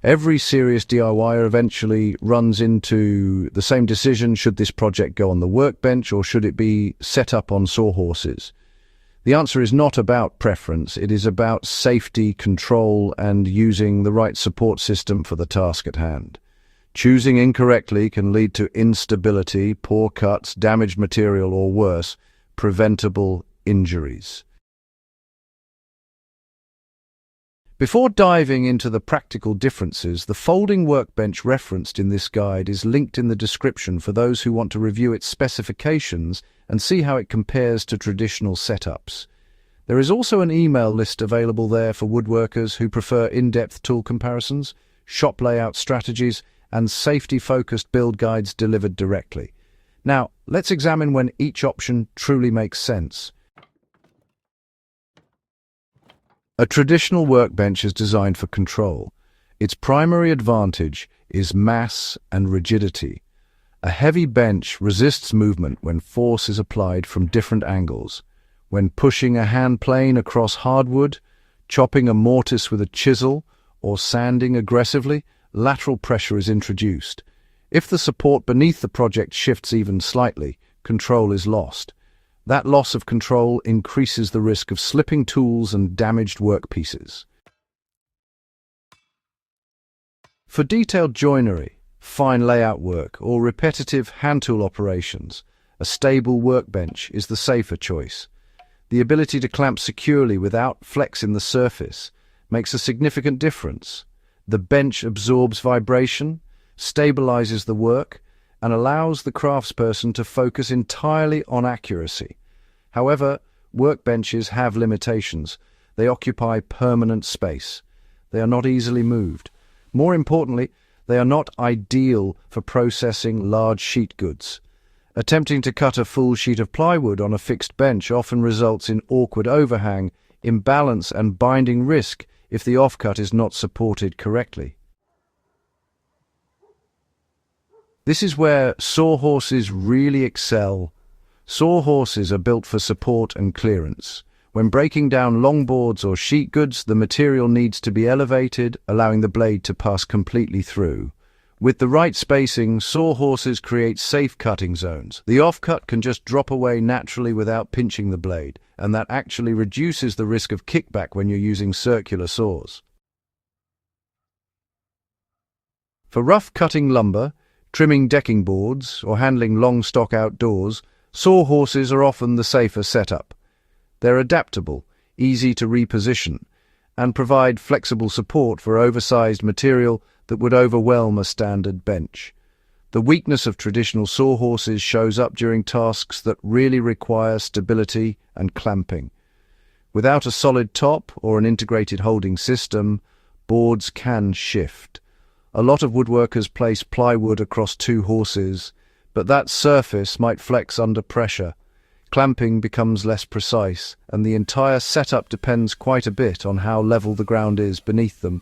Every serious DIYer eventually runs into the same decision: should this project go on the workbench or should it be set up on Sawhorses? The answer is not about preference, it is about safety, control, and using the right support system for the task at hand. Choosing incorrectly can lead to instability, poor cuts, damaged material, or worse, preventable injuries. Before diving into the practical differences, the folding workbench referenced in this guide is linked in the description for those who want to review its specifications and see how it compares to traditional setups. There is also an email list available there for woodworkers who prefer in-depth tool comparisons, shop layout strategies, and safety-focused build guides delivered directly. Now, let's examine when each option truly makes sense. A traditional workbench is designed for control. Its primary advantage is mass and rigidity. A heavy bench resists movement when force is applied from different angles. When pushing a hand plane across hardwood, chopping a mortise with a chisel, or sanding aggressively, lateral pressure is introduced. If the support beneath the project shifts even slightly, control is lost. That loss of control increases the risk of slipping tools and damaged workpieces. For detailed joinery, fine layout work, or repetitive hand tool operations, a stable workbench is the safer choice. The ability to clamp securely without flex in the surface makes a significant difference. The bench absorbs vibration, stabilizes the work, and allows the craftsperson to focus entirely on accuracy. However, workbenches have limitations. They occupy permanent space. They are not easily moved. More importantly, they are not ideal for processing large sheet goods. Attempting to cut a full sheet of plywood on a fixed bench often results in awkward overhang, imbalance, and binding risk if the offcut is not supported correctly. This is where Sawhorses really excel. Sawhorses are built for support and clearance. When breaking down longboards or sheet goods, the material needs to be elevated, allowing the blade to pass completely through. With the right spacing, Sawhorses create safe cutting zones. The offcut can just drop away naturally without pinching the blade, and that actually reduces the risk of kickback when you're using circular saws. For rough cutting lumber, trimming decking boards, or handling long stock outdoors, Sawhorses are often the safer setup. They're adaptable, easy to reposition, and provide flexible support for oversized material that would overwhelm a standard bench. The weakness of traditional Sawhorses shows up during tasks that really require stability and clamping. Without a solid top or an integrated holding system, boards can shift. A lot of woodworkers place plywood across two horses, but that surface might flex under pressure. Clamping becomes less precise, and the entire setup depends quite a bit on how level the ground is beneath them.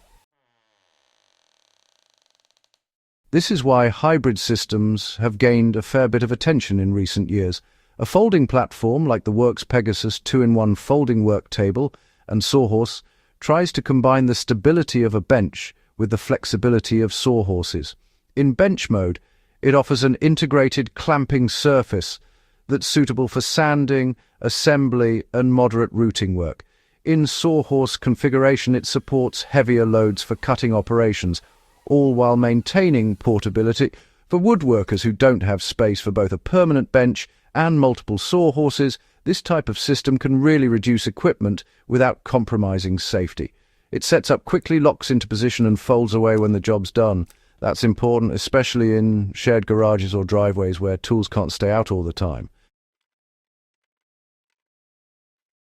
This is why hybrid systems have gained a fair bit of attention in recent years. A folding platform like the Works Pegasus 2-in-1 folding work table and Sawhorse tries to combine the stability of a bench with the flexibility of Sawhorses. In bench mode, it offers an integrated clamping surface that's suitable for sanding, assembly, and moderate routing work. In Sawhorse configuration, it supports heavier loads for cutting operations, all while maintaining portability for woodworkers who don't have space for both a permanent bench and multiple Sawhorses. This type of system can really reduce equipment without compromising safety. It sets up quickly, locks into position, and folds away when the job's done. That's important, especially in shared garages or driveways where tools can't stay out all the time.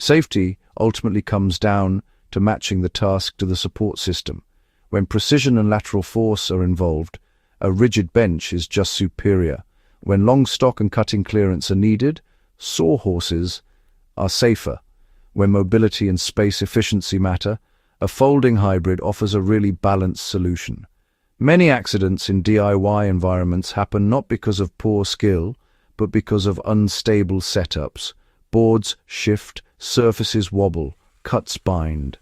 Safety ultimately comes down to matching the task to the support system. When precision and lateral force are involved, a rigid bench is just superior. When long stock and cutting clearance are needed, Sawhorses are safer. When mobility and space efficiency matter, a folding hybrid offers a really balanced solution. Many accidents in DIY environments happen not because of poor skill, but because of unstable setups. Boards shift, surfaces wobble, cuts bind.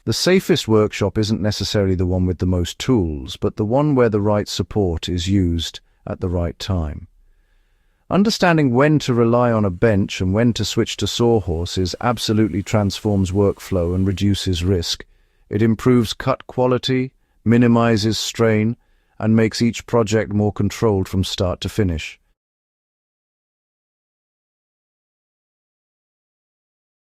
The The safest workshop isn't necessarily the one with the most tools, but the one where the right support is used at the right time. Understanding when to rely on a bench and when to switch to Sawhorses absolutely transforms workflow and reduces risk. It improves cut quality, minimizes strain, and makes each project more controlled from start to finish.